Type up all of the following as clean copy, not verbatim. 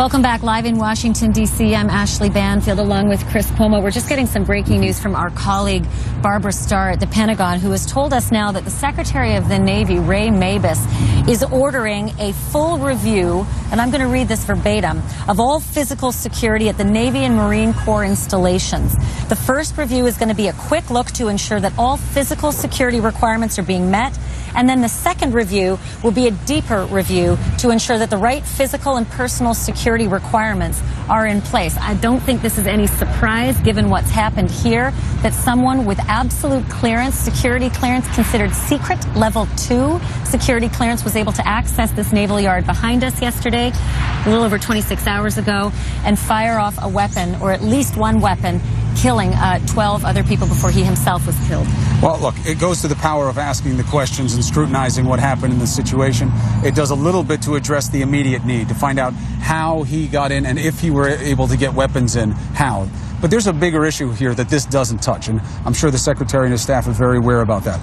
Welcome back. Live in Washington, D.C., I'm Ashleigh Banfield along with Chris Cuomo. We're just getting some breaking news from our colleague Barbara Starr at the Pentagon, who has told us now that the Secretary of the Navy, Ray Mabus, is ordering a full review, and I'm going to read this verbatim, of all physical security at the Navy and Marine Corps installations. The first review is going to be a quick look to ensure that all physical security requirements are being met, and then the second review will be a deeper review to ensure that the right physical and personal security requirements are in place. I don't think this is any surprise, given what's happened here, that someone with absolute clearance, security clearance, considered secret level 2 security clearance, was able to access this naval yard behind us yesterday, a little over 26 hours ago, and fire off a weapon, or at least one weapon, killing 12 other people before he himself was killed. Well, look, it goes to the power of asking the questions and scrutinizing what happened in this situation. It does a little bit to address the immediate need, to find out how he got in and if he were able to get weapons in, how. But there's a bigger issue here that this doesn't touch, and I'm sure the Secretary and his staff are very aware about that.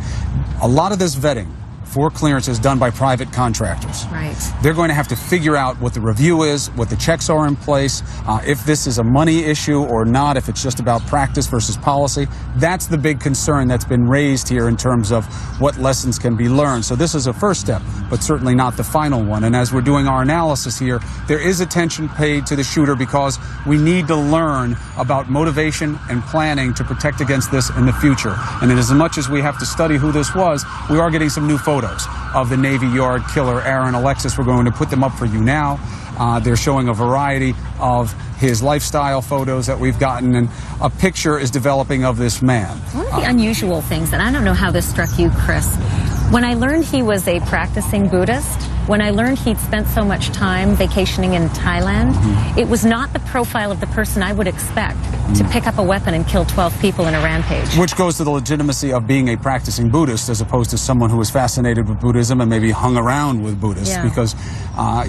A lot of this vetting for clearance is done by private contractors. Right. They're going to have to figure out what the review is, what the checks are in place, if this is a money issue or not, if it's just about practice versus policy. That's the big concern that's been raised here in terms of what lessons can be learned. So this is a first step, but certainly not the final one. And as we're doing our analysis here, there is attention paid to the shooter because we need to learn about motivation and planning to protect against this in the future. And as much as we have to study who this was, we are getting some new photos of the Navy Yard killer, Aaron Alexis. We're going to put them up for you now. They're showing a variety of his lifestyle photos that we've gotten, and a picture is developing of this man. One of the unusual things, and I don't know how this struck you, Chris, when I learned he was a practicing Buddhist, when I learned he'd spent so much time vacationing in Thailand, it was not the profile of the person I would expect to pick up a weapon and kill 12 people in a rampage. Which goes to the legitimacy of being a practicing Buddhist as opposed to someone who was fascinated with Buddhism and maybe hung around with Buddhists, because,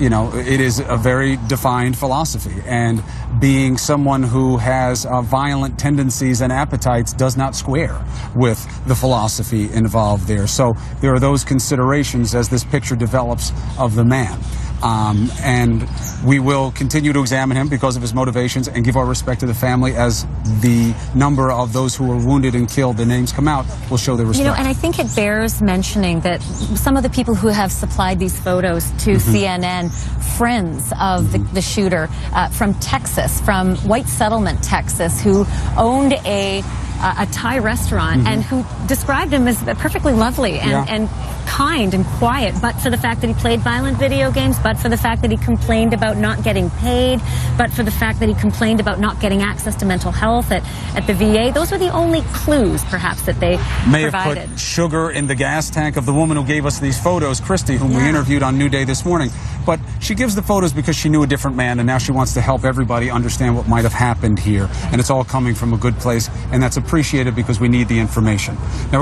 you know, it is a very defined philosophy. And being someone who has violent tendencies and appetites does not square with the philosophy involved there. So there are those considerations as this picture develops of the man. And we will continue to examine him because of his motivations and give our respect to the family as the number of those who were wounded and killed, the names come out, will show their respect. You know, and I think it bears mentioning that some of the people who have supplied these photos to CNN, friends of the shooter from Texas, from White Settlement, Texas, who owned a Thai restaurant and who described him as perfectly lovely and kind and quiet, but for the fact that he played violent video games, but for the fact that he complained about not getting paid, but for the fact that he complained about not getting access to mental health at the VA. Those were the only clues, perhaps, that they provided. Have put sugar in the gas tank of the woman who gave us these photos, Christy, whom we interviewed on New Day this morning. But she gives the photos because she knew a different man, and now she wants to help everybody understand what might have happened here. And it's all coming from a good place, and that's appreciated because we need the information. Now,